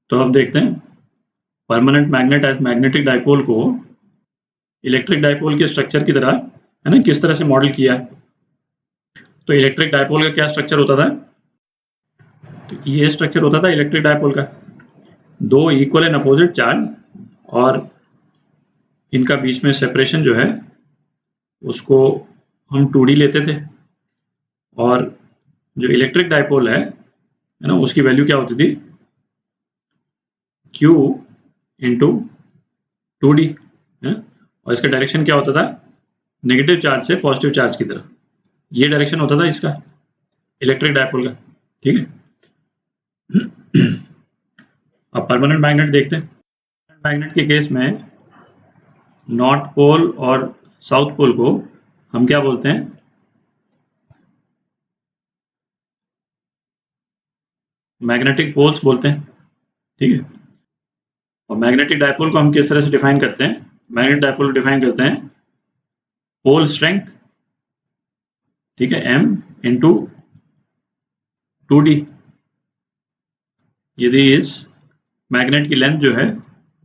तो अब देखते हैं permanent magnet as magnetic dipole को इलेक्ट्रिक डाइपोल के स्ट्रक्चर की तरह है ना किस तरह से मॉडल किया है। तो इलेक्ट्रिक डाइपोल का क्या स्ट्रक्चर होता था? तो ये स्ट्रक्चर होता था इलेक्ट्रिक डाइपोल का, दो इक्वल एंड अपोजिट चार्ज और इनका बीच में सेपरेशन जो है उसको हम 2D लेते थे, और जो इलेक्ट्रिक डाइपोल है ना उसकी वैल्यू क्या होती थी? Q इंटू 2D है, और इसका डायरेक्शन क्या होता था? नेगेटिव चार्ज से पॉजिटिव चार्ज की तरफ, ये डायरेक्शन होता था इसका इलेक्ट्रिक डाइपोल का। ठीक है, अब परमानेंट मैग्नेट देखते हैं। मैग्नेट के केस में नॉर्थ पोल और साउथ पोल को हम क्या बोलते हैं? मैग्नेटिक पोल्स बोलते हैं। ठीक है, और मैग्नेटिक डाइपोल को हम किस तरह से डिफाइन करते हैं? मैग्नेटिक डाइपोल को डिफाइन करते हैं पोल स्ट्रेंथ, ठीक है, m इंटू 2D। यदि इस मैग्नेट की लेंथ जो है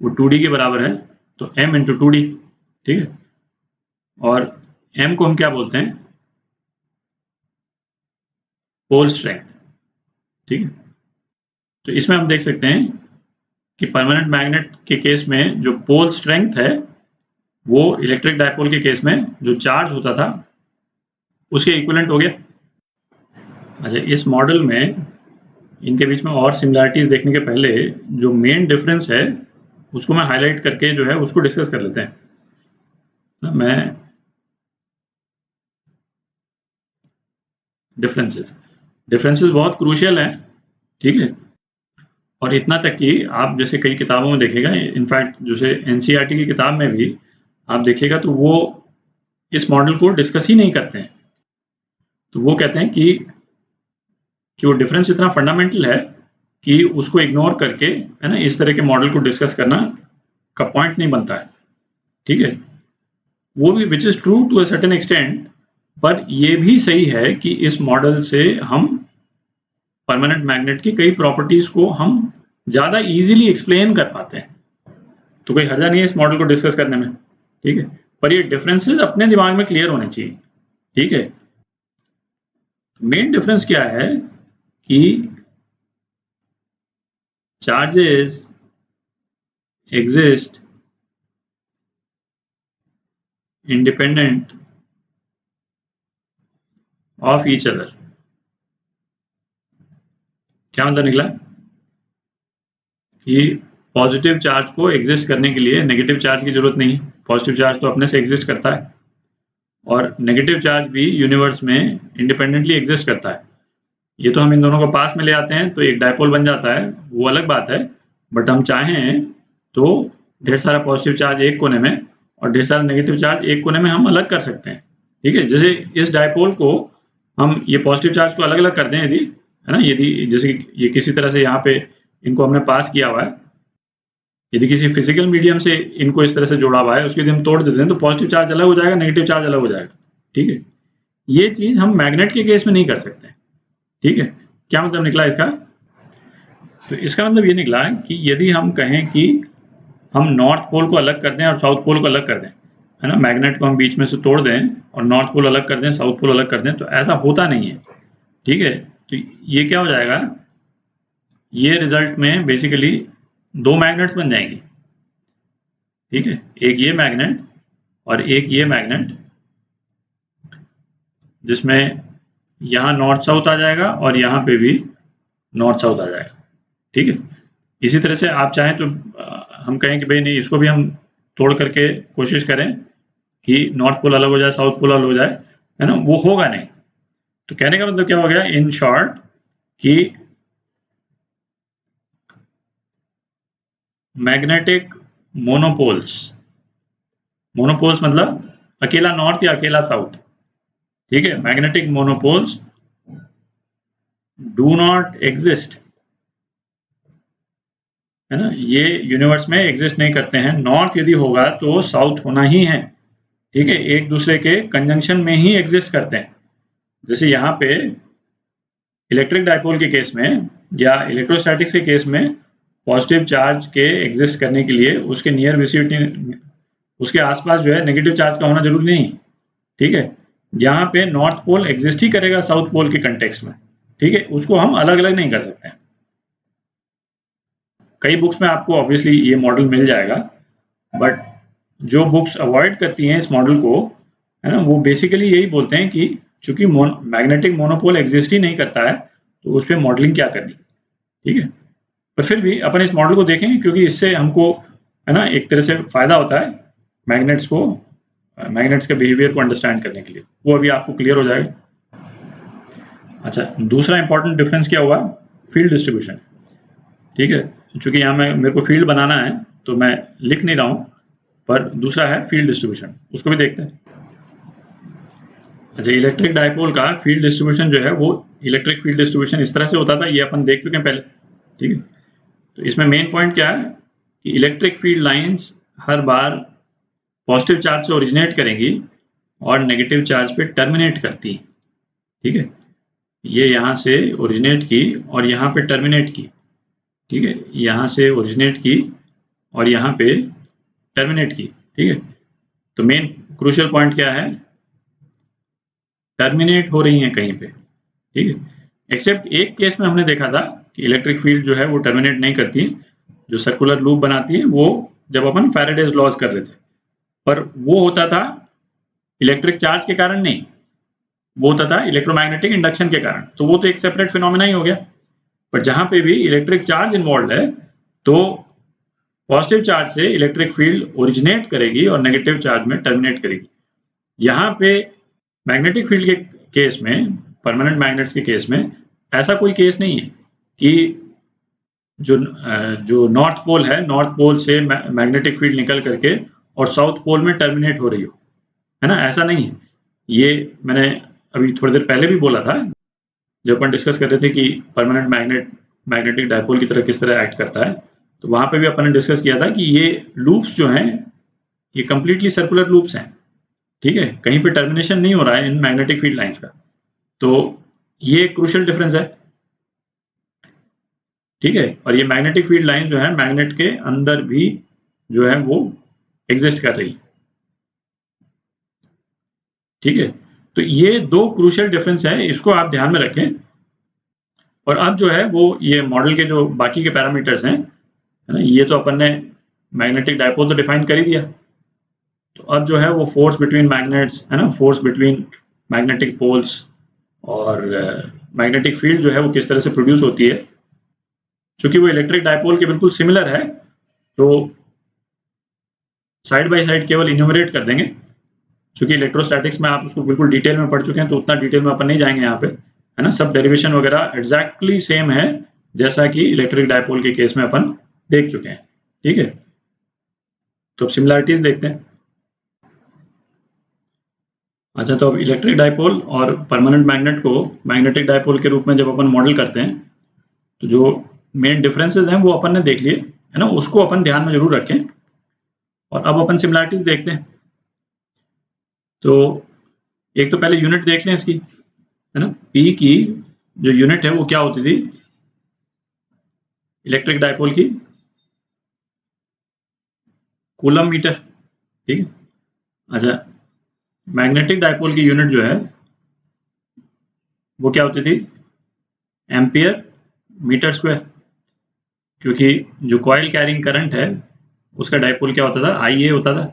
वो 2D के बराबर है तो m इंटू 2D। ठीक है, और m को हम क्या बोलते हैं? Pole strength. ठीक है, तो इसमें हम देख सकते हैं कि परमानेंट मैग्नेट के केस में जो पोल स्ट्रेंथ है वो इलेक्ट्रिक डाइपोल के केस में जो चार्ज होता था उसके इक्विवेलेंट हो गया। अच्छा, इस मॉडल में इनके बीच में और सिमिलरिटीज देखने के पहले जो मेन डिफरेंस है उसको मैं हाईलाइट करके जो है उसको डिस्कस कर लेते हैं। मैं डिफरेंसेस बहुत क्रूशियल हैं। ठीक है, और इतना तक कि आप जैसे कई किताबों में देखेगा, इनफैक्ट जैसे एनसीईआरटी की किताब में भी आप देखिएगा तो वो इस मॉडल को डिस्कस ही नहीं करते हैं। तो वो कहते हैं कि वो डिफरेंस इतना फंडामेंटल है कि उसको इग्नोर करके है ना इस तरह के मॉडल को डिस्कस करना का पॉइंट नहीं बनता है। ठीक है, वो भी which is true to a certain extent, पर ये भी सही है कि इस मॉडल से हम परमानेंट मैग्नेट की कई प्रॉपर्टीज को हम ज्यादा इजीली एक्सप्लेन कर पाते हैं। तो कोई हर्जा नहीं है इस मॉडल को डिस्कस करने में। ठीक है, पर ये डिफरेंसेस अपने दिमाग में क्लियर होने चाहिए। ठीक है, मेन डिफरेंस क्या है कि charges exist independent of each other। क्या मतलब निकला कि पॉजिटिव चार्ज को एग्जिस्ट करने के लिए नेगेटिव चार्ज की जरूरत नहीं। पॉजिटिव चार्ज तो अपने से एग्जिस्ट करता है, और नेगेटिव चार्ज भी यूनिवर्स में इंडिपेंडेंटली एग्जिस्ट करता है। ये तो हम इन दोनों को पास में ले आते हैं तो एक डाइपोल बन जाता है, वो अलग बात है। बट हम चाहें तो ढेर सारा पॉजिटिव चार्ज एक कोने में और ढेर सारा नेगेटिव चार्ज एक कोने में हम अलग कर सकते हैं। ठीक है, जैसे इस डाइपोल को हम ये पॉजिटिव चार्ज को अलग अलग कर दें यदि, है ना, यदि जैसे ये किसी तरह से यहाँ पे इनको हमने पास किया हुआ है, यदि किसी फिजिकल मीडियम से इनको इस तरह से जोड़ा हुआ है, उसके यदि हम तोड़ देते हैं तो पॉजिटिव चार्ज अलग हो जाएगा, नेगेटिव चार्ज अलग हो जाएगा। ठीक है, ये चीज हम मैग्नेट के केस में नहीं कर सकते। ठीक है, क्या मतलब निकला इसका? तो इसका मतलब ये निकला कि यदि हम कहें कि हम नॉर्थ पोल को अलग कर दें और साउथ पोल को अलग कर दें, है ना, मैग्नेट को हम बीच में से तोड़ दें और नॉर्थ पोल अलग कर दें, साउथ पोल अलग कर दें, तो ऐसा होता नहीं है। ठीक है, तो ये क्या हो जाएगा, ये रिजल्ट में बेसिकली दो मैग्नेट्स बन जाएंगी। ठीक है, एक ये मैग्नेट और एक ये मैग्नेट, जिसमें यहाँ नॉर्थ साउथ आ जाएगा और यहाँ पे भी नॉर्थ साउथ आ जाएगा। ठीक है, इसी तरह से आप चाहें तो हम कहें कि भाई नहीं, इसको भी हम तोड़ करके कोशिश करें कि नॉर्थ पोल अलग हो जाए, साउथ पोल अलग हो जाए, है ना, वो होगा नहीं। तो कहने का मतलब क्या हो गया इन शॉर्ट कि मैग्नेटिक मोनोपोल्स मतलब अकेला नॉर्थ या अकेला साउथ। ठीक है, magnetic monopoles do not exist, है ना, ये यूनिवर्स में एग्जिस्ट नहीं करते हैं। नॉर्थ यदि होगा तो साउथ होना ही है। ठीक है, एक दूसरे के कंजंक्शन में ही एग्जिस्ट करते हैं। जैसे यहाँ पे इलेक्ट्रिक डाइपोल के केस में या इलेक्ट्रोस्टैटिक्स के केस में पॉजिटिव चार्ज के एग्जिस्ट करने के लिए उसके नियर विसिनिटी, उसके आसपास जो है नेगेटिव चार्ज का होना जरूरी नहीं, ठीक है। यहाँ पे नॉर्थ पोल एग्जिस्ट ही करेगा साउथ पोल के कंटेक्स्ट में, ठीक है, उसको हम अलग अलग नहीं कर सकते हैं। कई बुक्स में आपको ऑब्वियसली ये मॉडल मिल जाएगा, बट जो बुक्स अवॉइड करती हैं इस मॉडल को, है ना, वो बेसिकली यही बोलते हैं कि चूंकि मैग्नेटिक मोनोपोल एग्जिस्ट ही नहीं करता है तो उस पर मॉडलिंग क्या करनी, ठीक है। पर फिर भी अपन इस मॉडल को देखेंगे क्योंकि इससे हमको, है ना, एक तरह से फायदा होता है मैग्नेट्स को, मैग्नेट्स के बिहेवियर को अंडरस्टैंड करने के लिए, वो अभी आपको क्लियर हो जाएगा। अच्छा, दूसरा इंपॉर्टेंट डिफरेंस क्या हुआ, फील्ड डिस्ट्रीब्यूशन, ठीक है। चूंकि यहाँ मेरे को फील्ड बनाना है तो मैं लिख नहीं रहा हूँ, पर दूसरा है फील्ड डिस्ट्रीब्यूशन, उसको भी देखते हैं। अच्छा, इलेक्ट्रिक डायपोल का फील्ड डिस्ट्रीब्यूशन जो है वो इलेक्ट्रिक फील्ड डिस्ट्रीब्यूशन इस तरह से होता था, ये अपन देख चुके हैं पहले, ठीक है। तो इसमें मेन पॉइंट क्या है कि इलेक्ट्रिक फील्ड लाइंस हर बार पॉजिटिव चार्ज से ओरिजिनेट करेंगी और नेगेटिव चार्ज पे टर्मिनेट करती है, ठीक है। ये यहाँ से ओरिजिनेट की और यहाँ पे टर्मिनेट की, ठीक है, यहाँ से ओरिजिनेट की और यहाँ पे टर्मिनेट की, ठीक है। तो मेन क्रूशियल पॉइंट क्या है, टर्मिनेट हो रही है कहीं पे, ठीक है। एक्सेप्ट एक केस में हमने देखा था कि इलेक्ट्रिक फील्ड जो है वो टर्मिनेट नहीं करती, जो सर्कुलर लूप बनाती है, वो जब अपन फैराडेज लॉज कर रहे थे, पर वो होता था इलेक्ट्रिक चार्ज के कारण नहीं, वो होता था इलेक्ट्रोमैग्नेटिक इंडक्शन के कारण, तो वो तो एक सेपरेट फिनोमेना ही हो गया। पर जहां पे भी इलेक्ट्रिक चार्ज इन्वॉल्व है तो पॉजिटिव चार्ज से इलेक्ट्रिक फील्ड ओरिजिनेट करेगी और नेगेटिव चार्ज में टर्मिनेट करेगी। यहाँ पे मैग्नेटिक फील्ड के केस में, परमानेंट मैग्नेट्स के केस में ऐसा कोई केस नहीं है कि जो नॉर्थ पोल है, नॉर्थ पोल से मैग्नेटिक फील्ड निकल करके और साउथ पोल में टर्मिनेट हो रही हो, है ना, ऐसा नहीं है। ये मैंने अभी थोड़ी देर पहले भी बोला था जब अपन डिस्कस कर रहे थे कि परमानेंट मैग्नेटिक डायपोल की तरह किस तरह एक्ट करता है, तो वहां पे भी अपन ने डिस्कस किया था कि ये लूप्स जो हैं ये कंप्लीटली सर्कुलर लूप्स हैं, ठीक है, कहीं पे टर्मिनेशन नहीं हो रहा है इन मैग्नेटिक फील्ड लाइंस का। तो ये क्रूशियल डिफरेंस है, ठीक है। और ये मैग्नेटिक फील्ड लाइन जो है मैग्नेट के अंदर भी जो है वो एग्जिस्ट कर रही है, ठीक है। तो ये दो क्रूशियल डिफरेंस है, इसको आप ध्यान में रखें। और अब जो है वो ये मॉडल के जो बाकी के पैरामीटर्स हैं, है ना, ये तो अपन ने मैग्नेटिक डायपोल तो डिफाइन कर ही दिया, तो अब जो है वो फोर्स बिटवीन मैग्नेट्स, है ना, फोर्स बिटवीन मैग्नेटिक पोल्स और मैग्नेटिक फील्ड जो है वो किस तरह से प्रोड्यूस होती है, चूंकि वो इलेक्ट्रिक डायपोल के बिल्कुल सिमिलर है तो साइड बाय साइड केवल इन्यूमरेट कर देंगे। चूंकि इलेक्ट्रोस्टैटिक्स में आप उसको बिल्कुल डिटेल में पढ़ चुके हैं तो उतना डिटेल में अपन नहीं जाएंगे यहाँ पे, है ना, सब डेरिवेशन वगैरह एग्जैक्टली सेम है जैसा कि इलेक्ट्रिक डायपोल के केस में अपन देख चुके हैं, ठीक है। तो अब सिमिलैरिटीज देखते हैं। अच्छा, तो अब इलेक्ट्रिक डायपोल और परमानेंट मैग्नेट को मैग्नेटिक डायपोल के रूप में जब अपन मॉडल करते हैं तो जो मेन डिफरेंसेस हैं वो अपन ने देख लिए, है ना, उसको अपन ध्यान में जरूर रखें। और अब अपन सिमिलैरिटीज देखते हैं। तो एक तो पहले यूनिट देख लें इसकी, है ना, पी की जो यूनिट है वो क्या होती थी इलेक्ट्रिक डायपोल की, कूलम मीटर, ठीक है। अच्छा, मैग्नेटिक डायपोल की यूनिट जो है वो क्या होती थी, एम्पियर मीटर स्क्वायर, क्योंकि जो कॉइल कैरिंग करंट है उसका डायपोल क्या होता था, आई ए होता था,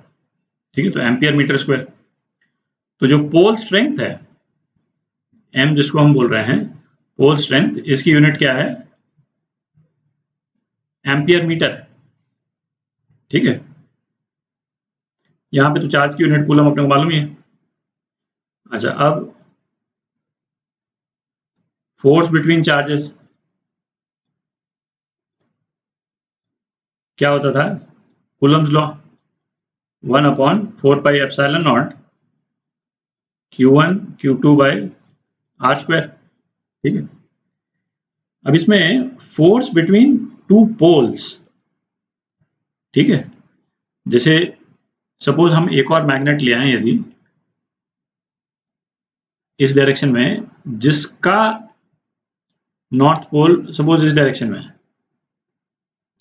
ठीक है। तो एम्पियर मीटर स्क्वायर। तो जो पोल स्ट्रेंथ है एम जिसको हम बोल रहे हैं पोल स्ट्रेंथ, इसकी यूनिट क्या है, एम्पियर मीटर, ठीक है। यहाँ पे तो चार्ज की यूनिट कूलम अपने को मालूम ही है। अच्छा, अब फोर्स बिटवीन चार्जेस क्या होता था, Coulomb's law, 1/4πε0 Q1 Q2 by r square, ठीक है। अब इसमें फोर्स बिटवीन टू पोल्स, ठीक है, जैसे सपोज हम एक और मैग्नेट ले आए यदि इस डायरेक्शन में जिसका नॉर्थ पोल सपोज इस डायरेक्शन में है,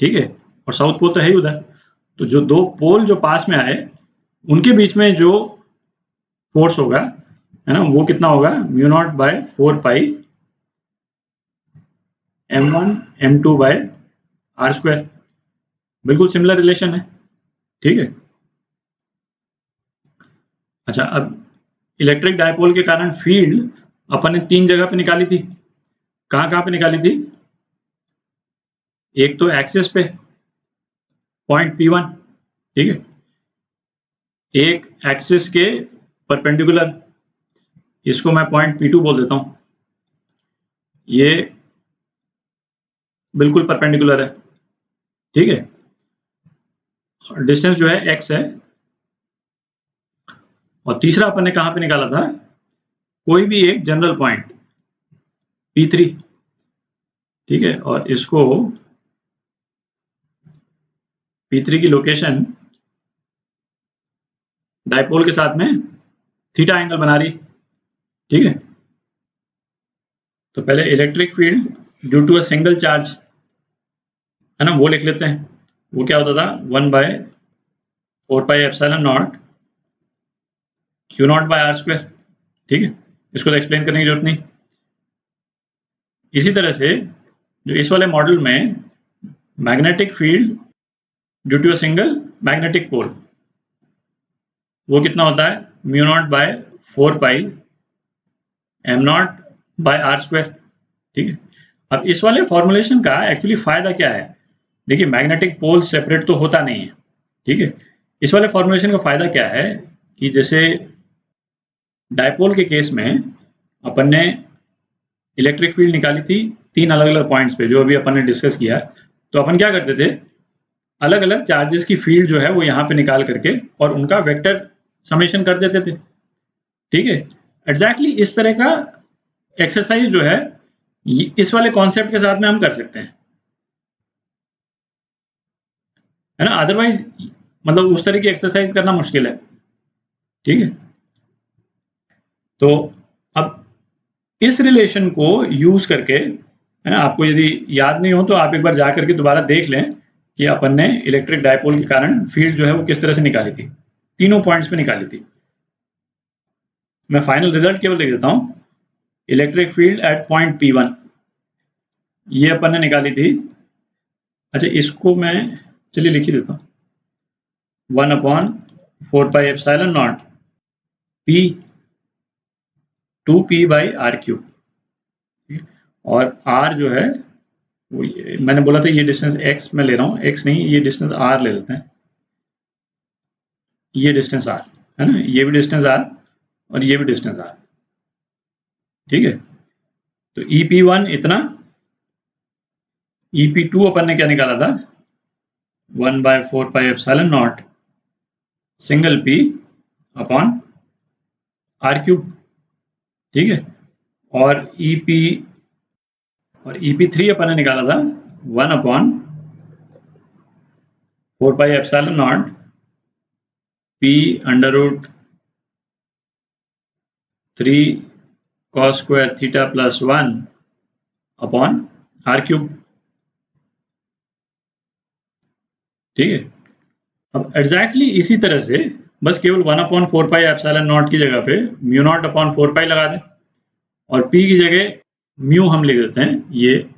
ठीक है, और साउथ पोल तो है ही उधर। तो जो दो पोल जो पास में आए उनके बीच में जो फोर्स होगा, है ना, वो कितना होगा, mu naught by 4 pi m1 m2 by r square. बिल्कुल सिमिलर रिलेशन है, ठीक है। अच्छा, अब इलेक्ट्रिक डायपोल के कारण फील्ड अपन ने 3 जगह पे निकाली थी। कहाँ पे निकाली थी? एक तो एक्सिस पे पॉइंट P1, ठीक है, एक एक्सिस के परपेंडिकुलर, इसको मैं पॉइंट P2 बोल देता हूं। ये बिल्कुल परपेंडिकुलर है, ठीक है, डिस्टेंस जो है x है। और तीसरा अपन ने कहां पे निकाला था? कोई भी एक जनरल पॉइंट P3, ठीक है, और इसको P3 की लोकेशन डायपोल के साथ में थीटा एंगल बना रही, ठीक है। तो पहले electric field due to a single charge, है ना, वो लिख लेते हैं। वो क्या होता था? 1/4 pi epsilon naught Q naught by r square, ठीक है, इसको तो एक्सप्लेन करने की जरूरत नहीं। इसी तरह से जो इस वाले मॉडल में magnetic field due to a single magnetic pole, वो कितना होता है? Mu naught by 4 pi m naught by r square, ठीक है। अब इस वाले फॉर्मुलेशन का एक्चुअली फायदा क्या है? देखिए, मैग्नेटिक पोल सेपरेट तो होता नहीं है, ठीक है। इस वाले फॉर्मुलेशन का फायदा क्या है कि जैसे डायपोल के केस में अपन ने इलेक्ट्रिक फील्ड निकाली थी 3 अलग अलग पॉइंट्स पे, जो अभी अपन ने डिस्कस किया। तो अपन क्या करते थे, अलग अलग चार्जेस की फील्ड जो है वो यहाँ पे निकाल करके और उनका वेक्टर समेशन कर देते थे, ठीक है। एग्जैक्टली इस तरह का एक्सरसाइज जो है इस वाले कॉन्सेप्ट के साथ में हम कर सकते हैं, है ना। अदरवाइज मतलब उस तरह की एक्सरसाइज करना मुश्किल है, ठीक है। तो अब इस रिलेशन को यूज करके, है ना, आपको यदि याद नहीं हो तो आप एक बार जा करके दोबारा देख लें कि अपन ने इलेक्ट्रिक डायपोल के कारण फील्ड जो है वो किस तरह से निकाली थी, तीनों पॉइंट्स पे निकाली थी। मैं फाइनल रिजल्ट केवल लिख देता हूं। Electric field at point P1 ये अपन ने निकाली थी। अच्छा, इसको मैं चलिए लिख ही देता हूं। 1/4 pi epsilon naught P 2P by r cube, और R जो है वो मैंने बोला था ये डिस्टेंस x में ले रहा हूँ, x नहीं, ये डिस्टेंस R ले लेते हैं। ये डिस्टेंस R है ना, ये भी डिस्टेंस R और ये भी डिस्टेंस R, ठीक है। तो EP1 इतना, EP2 अपन ने क्या निकाला था? 1/4 pi epsilon naught single P upon R cube, ठीक है। और EP3 अपन ने निकाला था 1/4 pi epsilon naught P under root 3 cos square theta plus 1 upon r cube, ठीक है। अब एग्जैक्टली इसी तरह से बस केवल 1/4 पाई एप्सिलॉन नॉट की जगह पे म्यू नॉट अपॉन 4 पाई लगा दें, और P की जगह म्यू हम लिख देते हैं, ये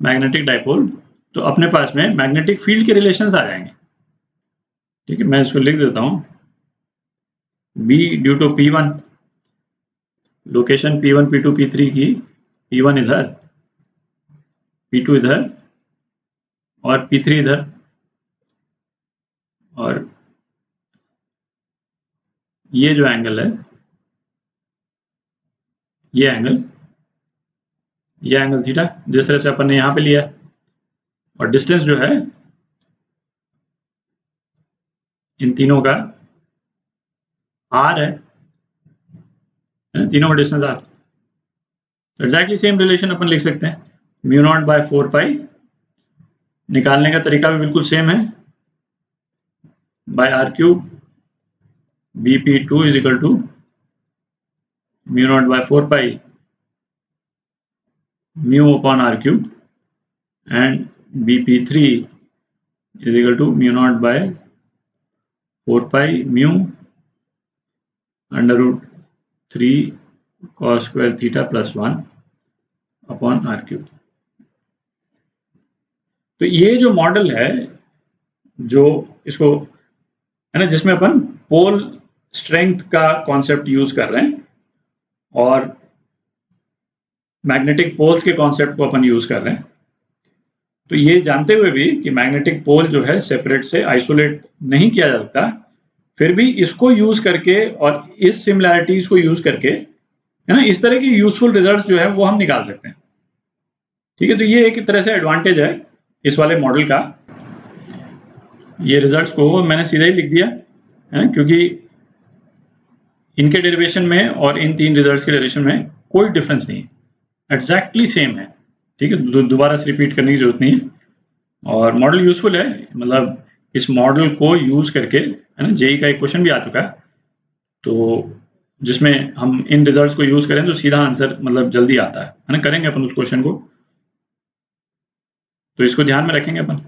मैग्नेटिक डायपोल। तो अपने पास में मैग्नेटिक फील्ड के रिलेशंस आ जाएंगे, ठीक है। मैं इसको लिख देता हूं, B due to P1, location P1 P2 P3 की, P1 इधर, P2 इधर और P3 इधर, और ये जो एंगल है, ये एंगल थीटा, जिस तरह से अपन ने यहां पे लिया। और डिस्टेंस जो है इन तीनों का R है, तीनों का डिस्टेंस R। तो एग्जैक्टली सेम रिलेशन अपन लिख सकते हैं। म्यू नॉट बाय 4 पाई, निकालने का तरीका भी बिल्कुल सेम है, by r cube BP2 is equal to mu naught by 4 pi mu upon r cube, and bp3 is equal to mu naught by 4 pi mu under root 3 cos square theta plus 1 upon r cube. तो ये जो model है, जो इसको है ना, जिसमें अपन pole strength का कॉन्सेप्ट यूज कर रहे हैं और मैग्नेटिक पोल्स के कॉन्सेप्ट को अपन यूज कर रहे हैं, तो ये जानते हुए भी कि मैग्नेटिक पोल जो है सेपरेट से आइसोलेट नहीं किया जा सकता, फिर भी इसको यूज करके और इस सिमिलैरिटीज को यूज करके, है ना, इस तरह के यूजफुल रिजल्ट्स जो है वो हम निकाल सकते हैं। ठीक है, तो ये एक तरह से एडवांटेज है इस वाले मॉडल का। ये रिजल्ट्स को मैंने सीधा ही लिख दिया है ना, क्योंकि इनके डेरिवेशन में और इन तीन रिजल्ट्स के डेरिवेशन में कोई डिफरेंस नहीं है, एग्जैक्टली सेम है। ठीक है, दोबारा से रिपीट करने की जरूरत नहीं है और मॉडल यूजफुल है। मतलब इस मॉडल को यूज करके, है ना, जेई का एक क्वेश्चन भी आ चुका है, तो जिसमें हम इन रिजल्ट्स को यूज करें तो सीधा आंसर मतलब जल्दी आता है ना, करेंगे अपन उस क्वेश्चन को, तो इसको ध्यान में रखेंगे अपन।